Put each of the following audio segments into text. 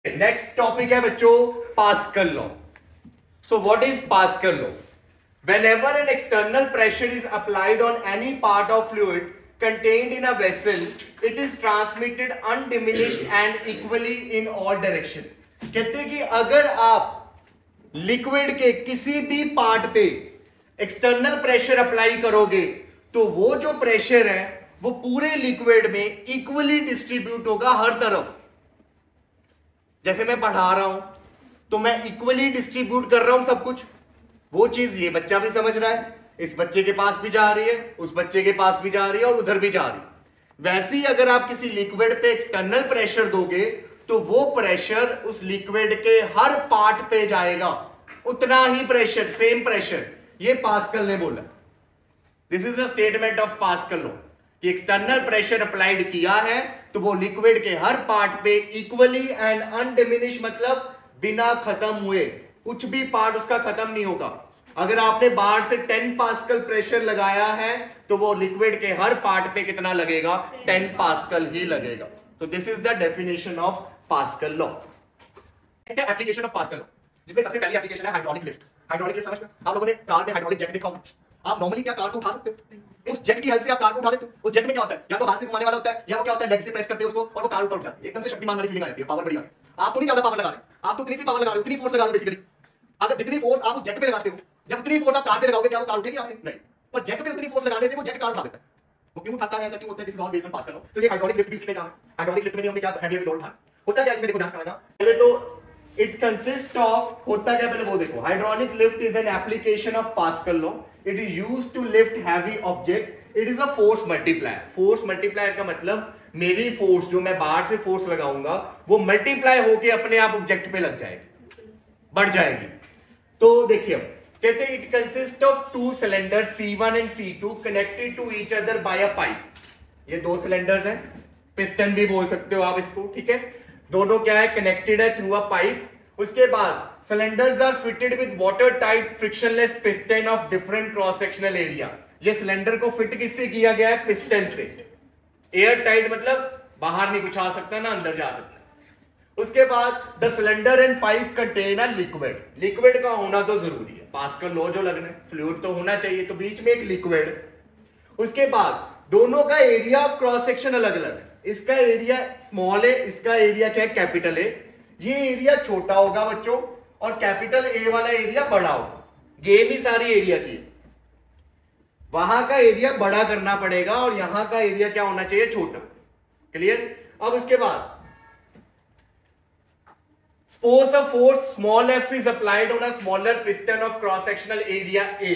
Next topic है बच्चों pascal law. So what is Pascal law? Whenever an external pressure is applied on any part of fluid contained in a vessel, it is transmitted undiminished and equally in all direction. कहते हैं कि अगर आप liquid के किसी भी part पे external pressure apply करोगे तो वो जो प्रेशर है वो पूरे लिक्विड में इक्वली डिस्ट्रीब्यूट होगा हर तरफ. जैसे मैं पढ़ा रहा हूं तो मैं इक्वली डिस्ट्रीब्यूट कर रहा हूं सब कुछ. वो चीज ये बच्चा भी समझ रहा है, इस बच्चे के पास भी जा रही है, उस बच्चे के पास भी जा रही है और उधर भी जा रही है. वैसे ही अगर आप किसी लिक्विड पे एक्सटर्नल प्रेशर दोगे तो वो प्रेशर उस लिक्विड के हर पार्ट पे जाएगा, उतना ही प्रेशर, सेम प्रेशर. ये पास्कल ने बोला. This is a statement of Pascal law कि एक्सटर्नल प्रेशर अप्लाइड किया है तो वो लिक्विड के हर पार्ट पे इक्वली एंड अनडिमिनिश, मतलब बिना खत्म हुए, कुछ भी पार्ट उसका खत्म नहीं होगा. अगर आपने बाहर से 10 पास्कल प्रेशर लगाया है तो वो लिक्विड के हर पार्ट पे कितना लगेगा? 10 पास्कल ही लगेगा. तो this is the definition of Pascal law. Application of Pascal law, जिसमें सबसे पहली एप्लीकेशन है हाइड्रोलिक लिफ्ट. हाइड्रोलिक लिफ्ट समझ में, आप लोगों ने कार में हाइड्रोलिक जैक देखा होगा. आप नॉर्मली क्या कार को उठा सकते हो? उस जेट की हेल्प से आप कार को उठा देते हो. उस जेट में क्या होता है? या तो हाथ से घुमाने वाला होता है या वो क्या होता है, लेग से प्रेस करते हैं उसको और वो कार ऊपर उठता है. एकदम से शक्तिमान वाली फीलिंग आ जाती है, पावर बढ़िया. आप तो नहीं ज्यादा पावर लगा रहे, आप तो इतनी सी पावर लगा रहे हो, इतनी फोर्स लगा रहे हो. बेसिकली अगर जितनी फोर्स आप उस जेट पे लगाते हो, जब उतनी फोर्स आप कार पे लगाओगे क्या वो कार उठेगी आपसे? नहीं. पर जेट पे उतनी फोर्स लगाने से वो जेट कार उठा देता है. वो क्यों उठाता है, ऐसा क्यों होता है? This is all based on pascal law. तो ये हाइड्रोलिक लिफ्ट भी इसमें काम है. हाइड्रोलिक लिफ्ट में हमने क्या हैवी लोड उठाया होता है. क्या इसमें देखो ध्यान से समझना. पहले तो इट कंसिस्ट ऑफ, होता क्या पहले वो देखो. Hydraulic lift is an application of Pascal law. It is used to lift heavy object. It is a force multiplier. Force multiplier का मतलब मेरी फोर्स जो मैं बाहर से फोर्स लगाऊंगा वो मल्टीप्लाई होके अपने आप ऑब्जेक्ट पे लग जाएगी, बढ़ जाएगी. तो देखिए अब कहते हैं it consist of two cylinder C1 and C2 connected to each other by a pipe. ये दो सिलेंडर्स हैं, पिस्टन भी बोल सकते हो आप इसको, ठीक है. दोनों क्या है, कनेक्टेड है थ्रू अ पाइप. उसके बाद cylinders are fitted with water tight frictionless piston of different cross sectional area. ये सिलेंडर को फिट किससे किया गया है? पिस्टन से. एयर टाइट मतलब बाहर नहीं कुछ आ सकता ना अंदर जा सकता. उसके बाद the cylinder and pipe contain a liquid. Liquid का होना तो जरूरी है, पास्कल लॉ जो लगना है, फ्लूइड तो होना चाहिए, तो बीच में एक लिक्विड. उसके बाद दोनों का एरिया ऑफ क्रॉस सेक्शन अलग अलग है. इसका एरिया स्मॉल है, इसका एरिया क्या है? कैपिटल है. ये एरिया छोटा होगा बच्चों और कैपिटल ए वाला एरिया बड़ा होगा. गेम ही सारी एरिया की है. वहां का एरिया बड़ा करना पड़ेगा और यहां का एरिया क्या होना चाहिए? छोटा. क्लियर. अब इसके बाद suppose a force small f is applied on a smaller piston of cross sectional area A.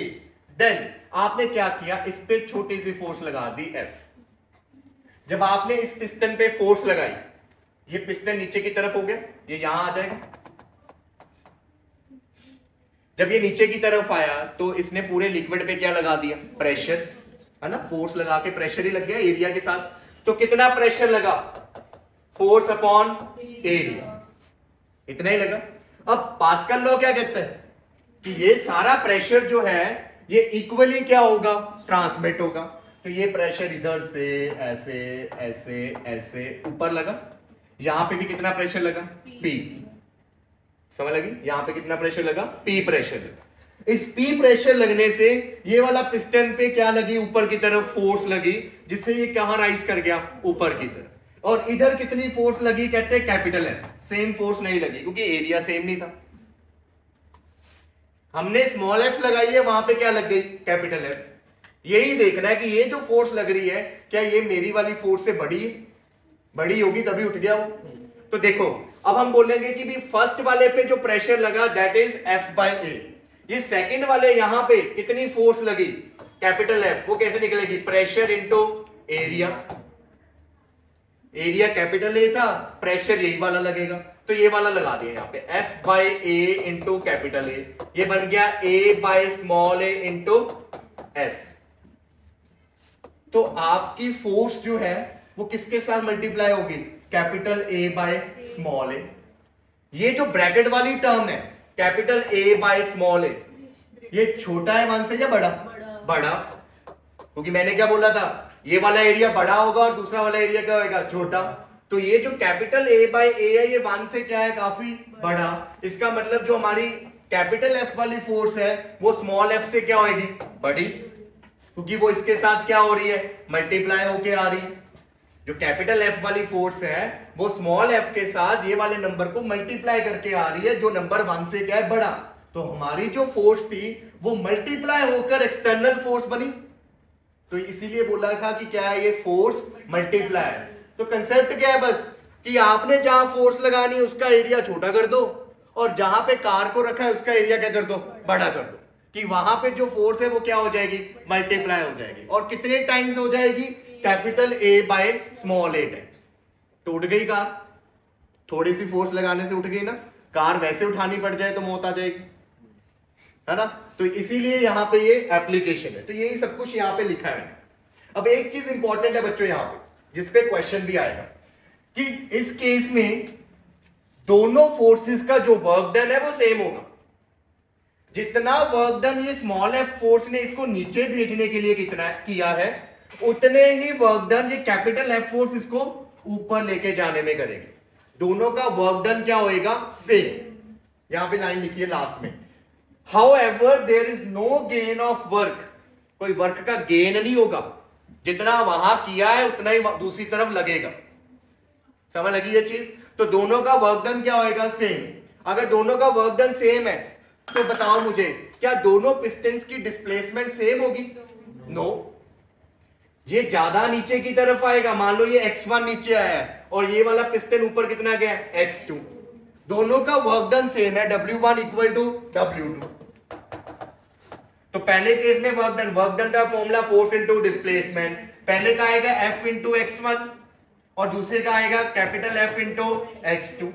Then आपने क्या किया? इस पे छोटी सी फोर्स लगा दी F. जब आपने इस पिस्टन पे फोर्स लगाई, ये पिस्टन नीचे की तरफ हो गया, ये यहां आ जाएगा. जब ये नीचे की तरफ आया तो इसने पूरे लिक्विड पे क्या लगा दिया? प्रेशर, है ना. फोर्स लगा के प्रेशर ही लग गया एरिया के साथ. तो कितना प्रेशर लगा? फोर्स अपॉन एरिया, इतना ही लगा. अब पास्कल लॉ क्या कहता है कि ये सारा प्रेशर जो है ये इक्वली क्या होगा? ट्रांसमिट होगा. तो ये प्रेशर इधर से ऐसे ऐसे ऐसे ऊपर लगा. यहां पे भी कितना प्रेशर लगा? P. समझ लगी? यहां पे कितना प्रेशर लगा? P प्रेशर लगा. इस P प्रेशर लगने से ये वाला पिस्टन पे क्या लगी? ऊपर की तरफ फोर्स लगी, जिससे ये कहां राइज कर गया? ऊपर की तरफ. और इधर कितनी फोर्स लगी? कहते हैं कैपिटल F. सेम फोर्स नहीं लगी क्योंकि एरिया सेम नहीं था. हमने स्मॉल f लगाई है, वहां पे क्या लग गई? Capital F. यही देखना है कि ये जो फोर्स लग रही है क्या ये मेरी वाली फोर्स से बड़ी होगी तभी उठ गया वो. तो देखो अब हम बोलेंगे कि भी फर्स्ट वाले पे जो प्रेशर लगा दैट इज F/A. ये सेकंड वाले यहां पे कितनी फोर्स लगी? Capital F. वो कैसे निकलेगी? Pressure into area. Area capital A था, प्रेशर यही वाला लगेगा, तो ये वाला लगा दिया यहां पे F/A इंटू कैपिटल ए. ये बन गया A/स्मॉल a इंटू F. तो आपकी फोर्स जो है वो किसके साथ मल्टीप्लाई होगी? Capital small a. ये जो ब्रैकेट वाली टर्म है कैपिटल A/स्मॉल a, ये छोटा है वन से या बड़ा? बड़ा. क्योंकि मैंने क्या बोला था? ये वाला एरिया बड़ा होगा और दूसरा वाला एरिया क्या होगा? छोटा. तो ये जो कैपिटल A बाय A है ये 1 से क्या है, काफी बड़ा। इसका मतलब जो हमारी कैपिटल F वाली फोर्स है वो स्मॉल f से क्या होगी, बड़ी, क्योंकि वो इसके साथ क्या हो रही है, मल्टीप्लाई होके आ रही है। जो कैपिटल F वाली फोर्स है वो स्मॉल f के साथ ये वाले नंबर को मल्टीप्लाई करके आ रही है, जो नंबर 1 से क्या है, बड़ा। तो हमारी जो फोर्स थी वो मल्टीप्लाई होकर एक्सटर्नल फोर्स बनी, तो इसीलिए बोला था कि क्या है, ये फोर्स मल्टीप्लाई है। तो कंसेप्ट क्या है, बस कि आपने जहां फोर्स लगानी है उसका एरिया छोटा कर दो, और जहां पे कार को रखा है उसका एरिया क्या कर दो, बड़ा कर दो, कि वहां पे जो फोर्स है वो क्या हो जाएगी, मल्टीप्लाई हो जाएगी। और कितने टाइम्स हो जाएगी, capital A by small a times. तो उठ गई कार, थोड़ी सी फोर्स लगाने से उठ गई ना, कार वैसे उठानी पड़ जाए तो मौत आ जाएगी, है ना। तो इसीलिए यहां पे ये एप्लीकेशन है। तो यही सब कुछ यहां पे लिखा है मैंने। अब एक चीज इंपॉर्टेंट है बच्चों यहां पे, जिसपे क्वेश्चन भी आएगा, कि इस केस में दोनों फोर्सेस का जो वर्क डन है वो सेम होगा। जितना वर्क डन ये स्मॉल f फोर्स ने इसको नीचे भेजने के लिए कितना किया है, उतने ही वर्क डन ये कैपिटल F फोर्स इसको ऊपर लेके जाने में करेंगे। दोनों का वर्क डन क्या होएगा, सेम। यहां पे लाइन लिखी है लास्ट में, However, there is no gain of work. कोई वर्क का गेन नहीं होगा, जितना वहां किया है उतना ही दूसरी तरफ लगेगा। समझ लगी ये चीज। तो दोनों का वर्क डन क्या होएगा, सेम। अगर दोनों का वर्क डन सेम है तो बताओ मुझे, क्या दोनों पिस्टन्स की डिस्प्लेसमेंट सेम होगी? नो। ये ज्यादा नीचे की तरफ आएगा। मान लो ये x1 नीचे आया है और ये वाला पिस्टन ऊपर कितना गया, x2। दोनों का वर्क डन सेम है, W1 इक्वल टू W2। तो पहले केस में वर्क डन का फॉर्मूला फोर्स इनटू डिस्प्लेसमेंट। पहले का आएगा F इंटू x1 और दूसरे का आएगा कैपिटल F इंटू x2,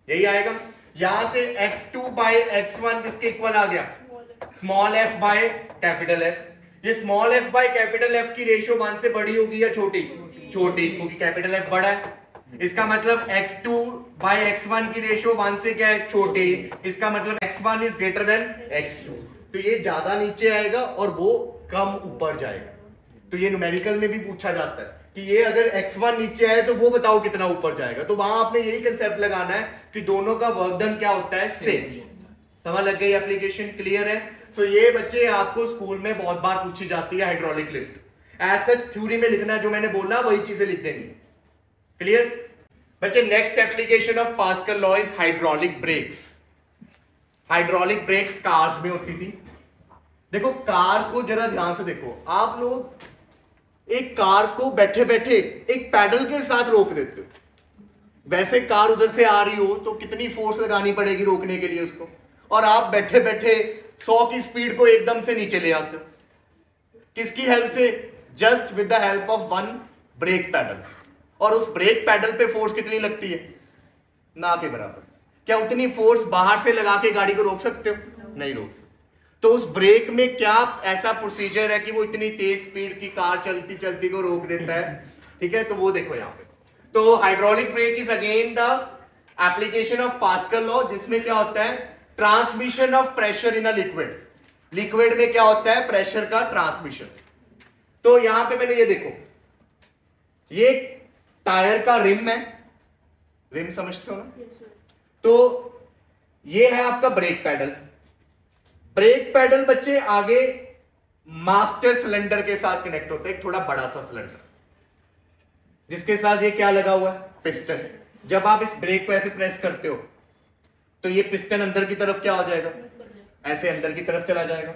यही आएगा। यहां से x2 बाय x1 किसके इक्वल आ गया, small f by capital F। ये small f by capital F की रेशियो 1 से बड़ी होगी या छोटी, छोटी, क्योंकि कैपिटल F बड़ा है। इसका मतलब x2 बाय x1 की रेशियो 1 से क्या है, छोटी। इसका मतलब x1 is greater than x2। तो ये ज्यादा नीचे आएगा और वो कम ऊपर जाएगा। तो ये न्यूमेरिकल में भी पूछा जाता है कि ये अगर x1 नीचे आए तो वो बताओ कितना ऊपर जाएगा। तो वहां आपने यही कंसेप्ट लगाना है कि दोनों का वर्क डन क्या होता है, सेम। समझ लग गई, एप्लीकेशन क्लियर है। सो ये बच्चे आपको स्कूल में बहुत बार पूछी जाती है hydraulic lift. As such theory में लिखना, जो मैंने बोला वही चीजें लिख देनी। क्लियर बच्चे। Next application of Pascal law is hydraulic breaks. Hydraulic breaks cars में होती थी। देखो कार को जरा ध्यान से देखो, आप लोग एक कार को बैठे बैठे एक पैडल के साथ रोक देते हो। वैसे कार उधर से आ रही हो तो कितनी फोर्स लगानी पड़ेगी रोकने के लिए उसको, और आप बैठे बैठे 100 की स्पीड को एकदम से नीचे ले आते हो। किसकी हेल्प से, just with the help of one brake pedal. और उस ब्रेक पैडल पे फोर्स कितनी लगती है, ना के बराबर। क्या उतनी फोर्स बाहर से लगा के गाड़ी को रोक सकते हो, नहीं रोक सकते। तो उस ब्रेक में क्या ऐसा प्रोसीजर है कि वो इतनी तेज स्पीड की कार चलती चलती को रोक देता है, ठीक है। तो वो देखो यहां पे, तो hydraulic brake is again the application of Pascal law, जिसमें क्या होता है, transmission of pressure in a liquid. Liquid में क्या होता है, प्रेशर का ट्रांसमिशन। तो यहां पे पहले ये देखो, ये टायर का रिम है, रिम समझते हो ना। तो ये है आपका ब्रेक पैडल। ब्रेक पैडल बच्चे आगे मास्टर सिलेंडर के साथ कनेक्ट होता है, एक थोड़ा बड़ा सा सिलेंडर, जिसके साथ ये क्या लगा हुआ है, पिस्टन। जब आप इस ब्रेक को ऐसे प्रेस करते हो तो ये पिस्टन अंदर की तरफ क्या हो जाएगा, ऐसे अंदर की तरफ चला जाएगा।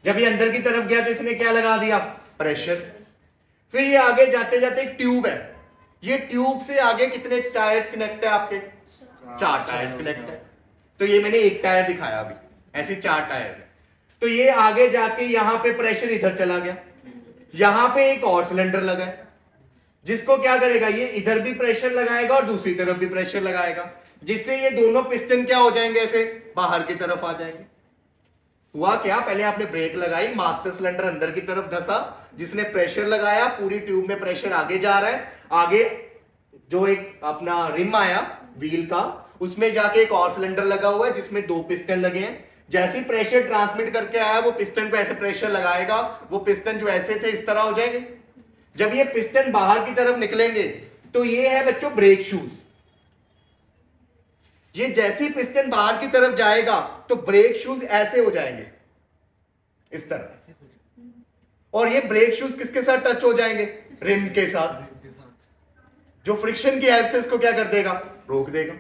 जब ये अंदर की तरफ गया तो इसने क्या लगा दिया, प्रेशर। फिर ये आगे जाते जाते एक ट्यूब है, ये ट्यूब से आगे कितने टायर्स कनेक्ट है आपके, 4 टायर्स कनेक्ट है। तो ये मैंने एक टायर दिखाया अभी, ऐसे 4 टायर है। तो ये आगे जाके यहां पे प्रेशर इधर चला गया, यहां पे एक और सिलेंडर लगा है, जिसको क्या करेगा, ये इधर भी प्रेशर लगाएगा और दूसरी तरफ भी प्रेशर लगाएगा, जिससे ये दोनों पिस्टन क्या हो जाएंगे, ऐसे बाहर की तरफ आ जाएंगे। हुआ क्या, पहले आपने ब्रेक लगाई, मास्टर सिलेंडर अंदर की तरफ धसा, जिसने प्रेशर लगाया, पूरी ट्यूब में प्रेशर आगे जा रहा है। आगे जो एक अपना रिम आया व्हील का, उसमें जाके एक और सिलेंडर लगा हुआ है जिसमें 2 पिस्टन लगे हैं। जैसे ही प्रेशर ट्रांसमिट करके आया, वो पिस्टन को ऐसे प्रेशर लगाएगा, वो पिस्टन जो ऐसे थे इस तरह हो जाएंगे। जब ये पिस्टन बाहर की तरफ निकलेंगे तो ये है बच्चों ब्रेक शूज। ये जैसे ही पिस्टन बाहर की तरफ जाएगा तो ब्रेक शूज ऐसे हो जाएंगे इस तरह, और ये ब्रेक शूज किसके साथ टच हो जाएंगे? रिम के साथ, जो फ्रिक्शन की हेल्प से इसको क्या कर देगा? रोक देगा।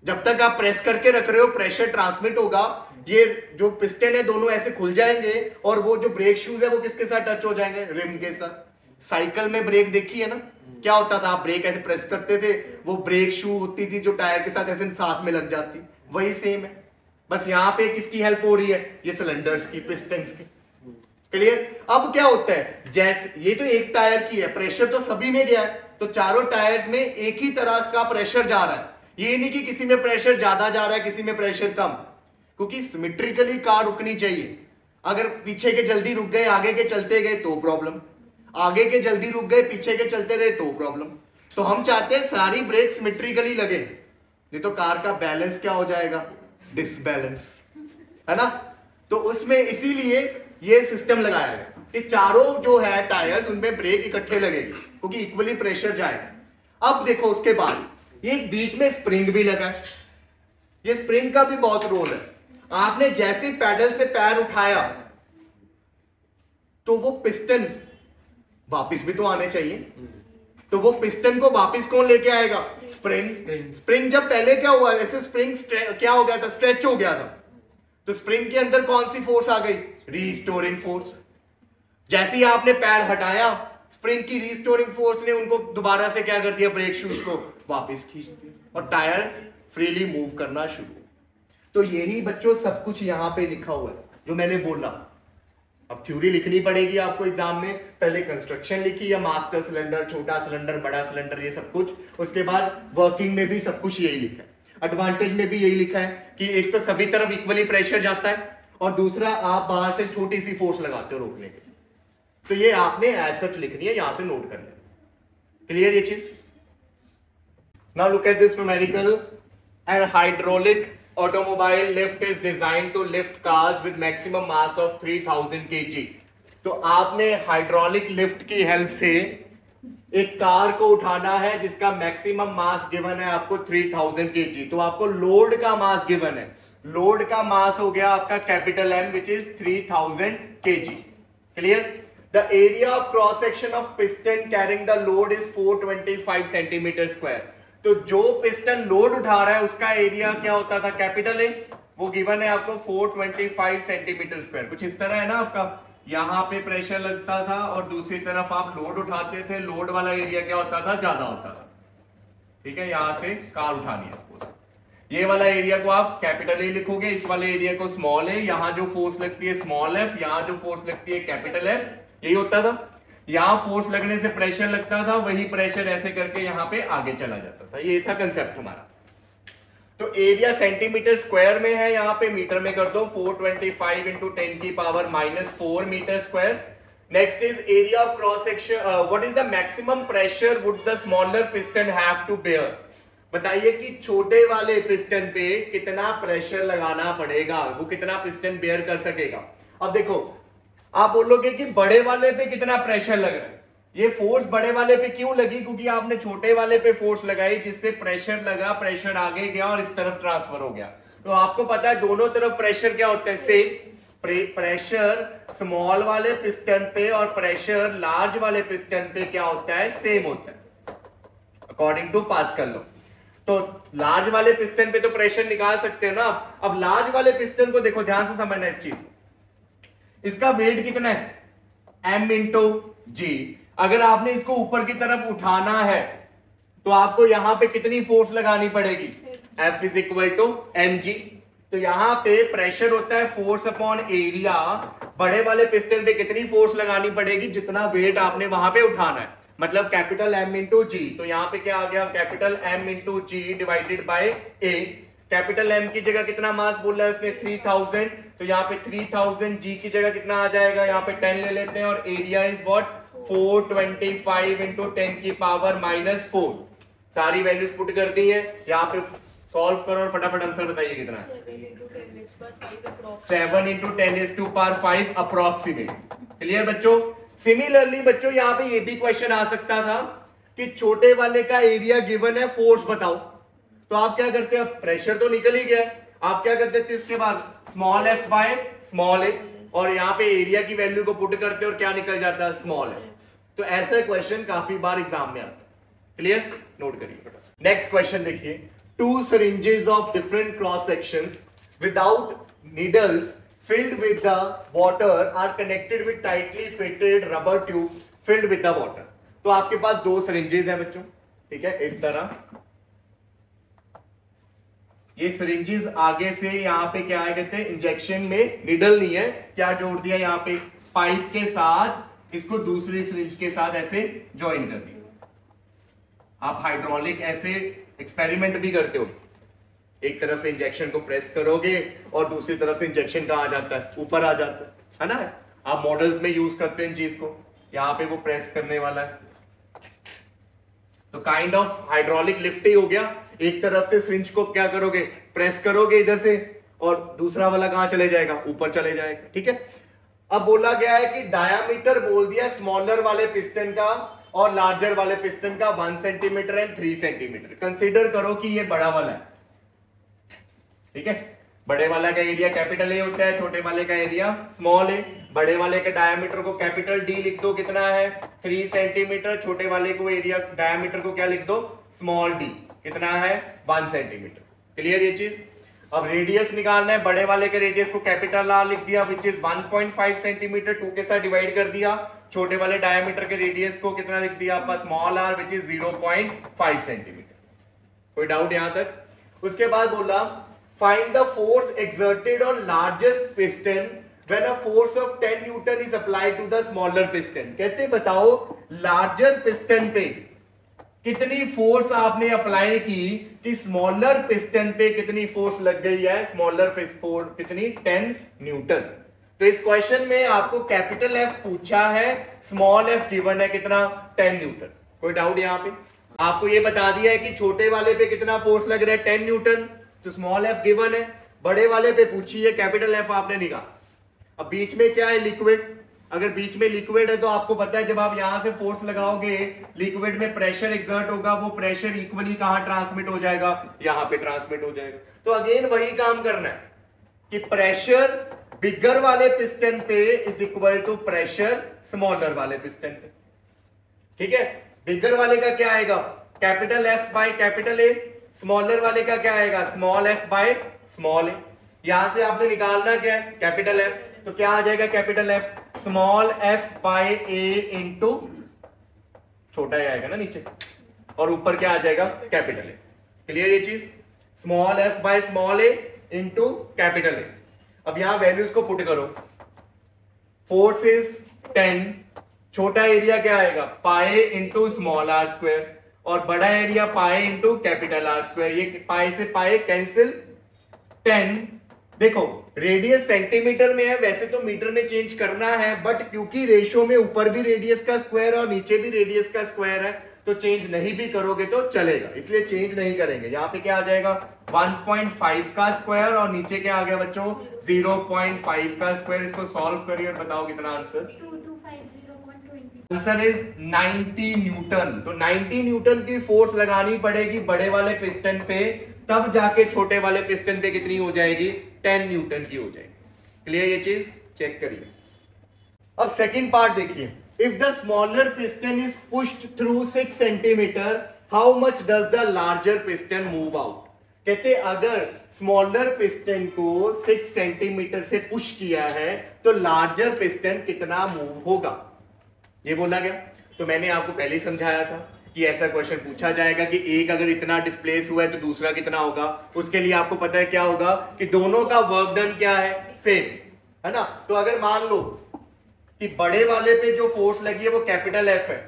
जब तक आप प्रेस करके रख रहे हो प्रेशर ट्रांसमिट होगा, ये जो पिस्टन है दोनों ऐसे खुल जाएंगे और वो जो ब्रेक शूज है वो किसके साथ टच हो जाएंगे? रिम के साथ। साइकिल में ब्रेक देखी है ना, क्या होता था? आप ब्रेक ऐसे प्रेस करते थे, वो ब्रेक शू होती थी जो टायर के साथ ऐसे साथ में लग जाती, वही सेम है। बस यहां पे किसकी हेल्प हो रही है? ये सिलेंडर्स की, पिस्टन्स की। क्लियर? अब क्या होता है, जैसे ये तो एक टायर की है, प्रेशर तो सभी में गया है, तो चारों टायर्स में एक ही तरह का प्रेशर जा रहा है। ये नहीं कि किसी में प्रेशर ज्यादा जा रहा है, किसी में प्रेशर कम, क्योंकि सिमेट्रिकली कार रुकनी चाहिए। अगर पीछे के जल्दी रुक गए, आगे के चलते गए तो प्रॉब्लम, आगे के जल्दी रुक गए, पीछे के चलते रहे तो प्रॉब्लम। तो हम चाहते हैं सारी ब्रेक सिमेट्रिकली लगे, नहीं तो कार का बैलेंस क्या हो जाएगा? डिसबैलेंस, है ना? तो उसमें इसीलिए ये सिस्टम लगाया गया कि चारों जो है टायर्स उनमें ब्रेक इकट्ठे लगेगी, क्योंकि इक्वली प्रेशर जाएगा। अब देखो उसके बाद ये बीच में स्प्रिंग भी लगा है। ये स्प्रिंग का भी बहुत रोल है। आपने जैसे पैडल से पैर उठाया तो वो पिस्टन वापस भी तो आने चाहिए, तो वो पिस्टन को वापस कौन लेके आएगा? स्प्रिंग। स्प्रिंग जब पहले क्या हुआ, ऐसे स्प्रिंग क्या हो गया था? स्ट्रेच हो गया था, तो स्प्रिंग के अंदर कौन सी फोर्स आ गई? Restoring force. जैसे ही आपने पैर हटाया, स्प्रिंग की रीस्टोरिंग फोर्स ने उनको दोबारा से क्या कर दिया? ब्रेक शूज को वापस खींच दिया और टायर फ्रीली मूव करना शुरू। तो यही बच्चों सब कुछ यहां पे लिखा हुआ है जो मैंने बोला। अब थ्योरी लिखनी पड़ेगी आपको एग्जाम में, पहले कंस्ट्रक्शन लिखी या मास्टर सिलेंडर, छोटा सिलेंडर, बड़ा सिलेंडर, ये सब कुछ। उसके बाद वर्किंग में भी सब कुछ यही लिखा है, एडवांटेज में भी यही लिखा है कि एक तो सभी तरफ इक्वली प्रेशर जाता है और दूसरा आप बाहर से छोटी सी फोर्स लगाते हो रोकने के लिए। तो ये आपने एज सच लिखनी है, यहां से नोट कर लेना। क्लियर ये चीज? Now look at this numerical. An hydraulic automobile lift is design to lift cars with maximum mass of 3000 kg। तो आपने हाइड्रोलिक लिफ्ट की हेल्प से एक कार को उठाना है जिसका मैक्सिमम मास गिवन है आपको 3000 kg। तो आपको लोड का मास गिवन है, लोड का मास हो गया आपका capital M which is 3000 kg। Clear? The area of cross section of piston carrying the load is 425 centimeter square। तो जो पिस्टन लोड उठा रहा है उसका एरिया क्या होता था? कैपिटल ए, वो गिवन है आपको 425 सेंटीमीटर स्क्वायर। कुछ इस तरह है ना आपका, यहां पे प्रेशर लगता था और दूसरी तरफ आप लोड उठाते थे, लोड वाला एरिया क्या होता था? ज्यादा होता था। ठीक है, यहां से कार उठानी है सपोज, ये वाला एरिया को आप कैपिटल ए लिखोगे, इस वाले एरिया को स्मॉल ए, यहां जो फोर्स लगती है स्मॉल एफ, यहां जो फोर्स लगती है कैपिटल एफ, यही होता था। यहां फोर्स लगने से प्रेशर लगता था, वही प्रेशर ऐसे करके यहां पे आगे चला जाता था। ये था कंसेप्ट हमारा। तो एरिया सेंटीमीटर स्क्वायर में है, यहां पे मीटर में कर दो, 425 इंटू 10 की power -4 meter square. Next is area of cross section, what is the maximum pressure would the smaller piston have to bear. बताइए कि छोटे वाले पिस्टन पे कितना प्रेशर लगाना पड़ेगा, वो कितना पिस्टन बेयर कर सकेगा। अब देखो आप बोलोगे कि बड़े वाले पे कितना प्रेशर लग रहा है, ये फोर्स बड़े वाले पे क्यों लगी? क्योंकि आपने छोटे वाले पे फोर्स लगाई जिससे प्रेशर लगा, प्रेशर आगे गया और इस तरफ ट्रांसफर हो गया। तो आपको पता है दोनों तरफ प्रेशर क्या होता है? सेम। प्रेशर स्मॉल वाले पिस्टन पे और प्रेशर लार्ज वाले पिस्टन पे क्या होता है? सेम होता है अकॉर्डिंग टू पास्कल लॉ। तो लार्ज वाले पिस्टन पे तो प्रेशर निकाल सकते हो ना। अब लार्ज वाले पिस्टन को देखो, ध्यान से समझना इस चीज को, इसका वेट कितना है? m इंटू जी। अगर आपने इसको ऊपर की तरफ उठाना है तो आपको यहां पे कितनी फोर्स लगानी पड़ेगी? F is equal to mg। तो यहां पे प्रेशर होता है फोर्स अपॉन एरिया। बड़े वाले पिस्टन पे कितनी फोर्स लगानी पड़ेगी? जितना वेट आपने वहां पे उठाना है, मतलब कैपिटल M इंटू जी। तो यहां पे क्या आ गया? Capital M into g divided by A। Capital M की जगह कितना मास बोल रहा है उसमें? 3000। तो यहाँ पे 3000 जी की जगह कितना आ जाएगा? यहाँ पे 10 ले लेते हैं और एरिया इज व्हाट? 425 इंटू 10 की पावर -4। सारी वैल्यूज पुट कर दी है, यहाँ पे सॉल्व करो और फटाफट आंसर बताइए कितना है? 7 इंटू 10⁵ अप्रोक्सीमेट। क्लियर बच्चों? सिमिलरली बच्चों यहाँ पे ये भी क्वेश्चन आ सकता था कि छोटे वाले का एरिया गिवन है, फोर्स बताओ, तो आप क्या करते हैं, प्रेशर तो निकल ही गया, आप क्या करते थे इसके बाद स्मॉल एफ बाय स्मॉल ए, और यहां पे एरिया की वैल्यू को पुट करते और क्या निकल जाता है, स्मॉल एफ। तो ऐसा क्वेश्चन काफी बार एग्जाम में आता है। क्लियर, नोट करिए। नेक्स्ट क्वेश्चन देखिए, to syringes of different cross sections without needles filled with the water are connected with tightly fitted rubber tube filled with the water। तो आपके पास दो syringes हैं बच्चों, ठीक है, इस तरह ये syringes आगे से यहां पे क्या कहते हैं, इंजेक्शन में निडल नहीं है, क्या जोड़ दिया यहां पे, पाइप के साथ इसको दूसरी syringe के साथ ऐसे ज्वाइन कर दिया। आप हाइड्रोलिक ऐसे एक्सपेरिमेंट भी करते हो, एक तरफ से इंजेक्शन को प्रेस करोगे और दूसरी तरफ से इंजेक्शन कहां आ जाता है, ऊपर आ जाता है ना। आप मॉडल्स में यूज करते हैं इन चीज को, यहां पे वो प्रेस करने वाला है, तो काइंड ऑफ हाइड्रोलिक लिफ्ट ही हो गया। एक तरफ से सिरिंज को क्या करोगे, प्रेस करोगे इधर से, और दूसरा वाला कहां चले जाएगा, ऊपर चले जाएगा, ठीक है। अब बोला गया है कि डायामीटर बोल दिया स्मॉलर वाले पिस्टन का और लार्जर वाले पिस्टन का 1 सेंटीमीटर एंड 3 सेंटीमीटर। कंसीडर करो कि ये बड़ा वाला है, ठीक है, बड़े वाला का एरिया कैपिटल ए होता है, छोटे वाले का एरिया स्मॉल ए। बड़े वाले के डायमीटर को कैपिटल डी लिख दो, कितना है 3 सेंटीमीटर, छोटे वाले को एरिया डायमीटर को क्या लिख दो, स्मॉल डी, कितना है 1 सेंटीमीटर। क्लियर ये चीज। अब रेडियस निकालना है, बड़े वाले के रेडियस को कैपिटल आर लिख दिया विच इज 1.5 सेंटीमीटर, 2 के साथ डिवाइड कर दिया। छोटे वाले डायमीटर के रेडियस को कितना लिख दिया आपका, small r which is 0.5 centimetre. कोई डाउट यहां तक। उसके बाद बोला find the force exerted on largest piston when a force of 10 newton is applied to the smaller piston. कहते बताओ लार्जर पिस्टन पे कितनी फोर्स आपने अप्लाई की कि स्मॉलर पिस्टन पे कितनी फोर्स लग गई है, स्मॉलर फोर्स कितनी, 10 न्यूटन। तो इस क्वेश्चन में आपको कैपिटल एफ पूछा है, स्मॉल एफ गिवन है कितना, 10 न्यूटन। कोई डाउट यहां पे। आपको ये बता दिया है कि छोटे वाले पे कितना फोर्स लग रहा है, 10 न्यूटन, तो स्मॉल एफ गिवन है। बड़े वाले पे पूछी है, कैपिटल एफ आपने निकाला। अब बीच में क्या है, लिक्विड। अगर बीच में लिक्विड है तो आपको पता है जब आप यहां से फोर्स लगाओगे लिक्विड में प्रेशर एक्सर्ट होगा, वो प्रेशर इक्वली कहां ट्रांसमिट हो जाएगा, यहां पे ट्रांसमिट हो जाएगा। तो अगेन वही काम करना है कि प्रेशर बिगर वाले पिस्टन पे is equal to pressure smaller वाले पिस्टन पे, ठीक है। बिगर वाले का क्या आएगा, capital F by capital A, smaller वाले का क्या आएगा, small F by small a. यहां से आपने निकालना क्या है, कैपिटल एफ, तो क्या आ जाएगा capital F, small F by A into छोटा ए आएगा ना नीचे, और ऊपर क्या आ जाएगा, कैपिटल ए। क्लियर ये चीज, small F by small A into capital A. अब यहां वैल्यूज को पुट करो, फोर्स इज 10, छोटा एरिया क्या आएगा, pi into small are square, और बड़ा area pi into capital R square. ये पाए से पाए कैंसिल, 10। देखो रेडियस सेंटीमीटर में है, वैसे तो मीटर में चेंज करना है, बट क्योंकि रेशियो में ऊपर भी रेडियस का स्क्वायर और नीचे भी रेडियस का स्क्वायर है, तो चेंज नहीं भी करोगे तो चलेगा, इसलिए चेंज नहीं करेंगे। यहां पे क्या आ जाएगा, 1.5 का स्क्वायर, और नीचे क्या आ गया बच्चों, 0.5 का स्क्वायर। इसको सॉल्व करिए और बताओ कितना आंसर। Answer is 90 Newton. तो 90 न्यूटन की फोर्स लगानी पड़ेगी बड़े वाले पिस्टन पे, तब जाके छोटे वाले पिस्टन पे कितनी हो जाएगी, 10 न्यूटन की हो जाएगी। क्लियर ये चीज, चेक करिए। अब सेकंड पार्ट देखिए, if the smaller piston is pushed through 6 centimetre, how much does the larger piston move out. कहते अगर स्मॉलर पिस्टन को 6 सेंटीमीटर से पुश किया है तो लार्जर पिस्टन कितना मूव होगा, ये बोला गया। तो मैंने आपको पहले ही समझाया था कि ऐसा क्वेश्चन पूछा जाएगा कि एक अगर इतना डिस्प्लेस हुआ है तो दूसरा कितना होगा। उसके लिए आपको पता है क्या होगा कि दोनों का वर्क डन क्या है, सेम है ना। तो अगर मान लो कि बड़े वाले पे जो फोर्स लगी है वो कैपिटल एफ है,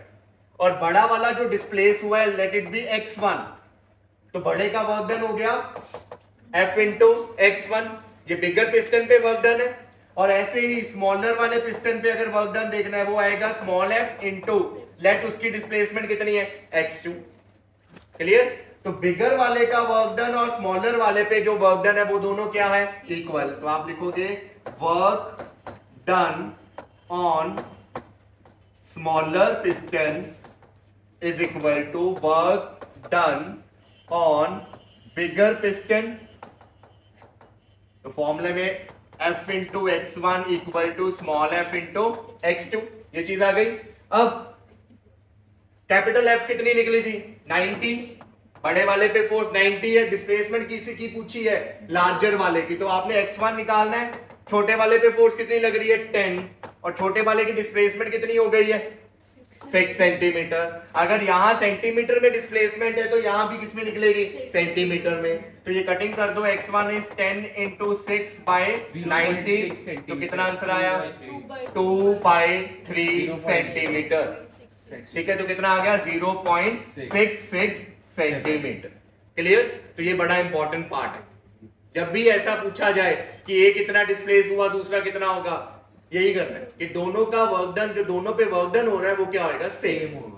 और बड़ा वाला जो डिस्प्लेस हुआ है लेट इट बी x1, तो बड़े का वर्क डन हो गया F इंटू x1, ये बिगर पिस्टन पे वर्क डन है। और ऐसे ही स्मॉलर वाले पिस्टन पे अगर वर्क डन देखना है वो आएगा स्मॉल f इंटू लेट उसकी डिस्प्लेसमेंट कितनी है, x2। क्लियर। तो बिगर वाले का वर्क डन और स्मॉलर वाले पे जो वर्क डन है वो दोनों क्या है, इक्वल। तो आप लिखोगे work done on smaller piston is equal to work done on bigger piston. तो फॉर्मूले में F into x1 equal to small f into x2, ये चीज आ गई। अब कैपिटल F कितनी निकली थी 90, बड़े वाले पे फोर्स 90 है, डिस्प्लेसमेंट किसी की पूछी है लार्जर वाले की, तो आपने x1 निकालना है। छोटे वाले पे फोर्स कितनी लग रही है 10, और छोटे वाले की डिस्प्लेसमेंट कितनी हो गई है 6 सेंटीमीटर। अगर यहां सेंटीमीटर में डिस्प्लेसमेंट है तो यहां भी किसमें निकलेगी सेंटीमीटर में। तो ये कटिंग कर दो, x1 इज 10 इंटू 6 बाय 90, तो कितना आंसर आया 2/3 सेंटीमीटर। ठीक है, तो कितना आ गया 0.66 सेंटीमीटर। क्लियर? तो ये बड़ा इंपॉर्टेंट पार्ट है। जब भी ऐसा पूछा जाए कि एक कितना डिस्प्लेस हुआ दूसरा कितना होगा, यही करना है कि दोनों का वर्क डन, जो दोनों पे वर्क डन हो रहा है वो क्या होगा सेम होगा।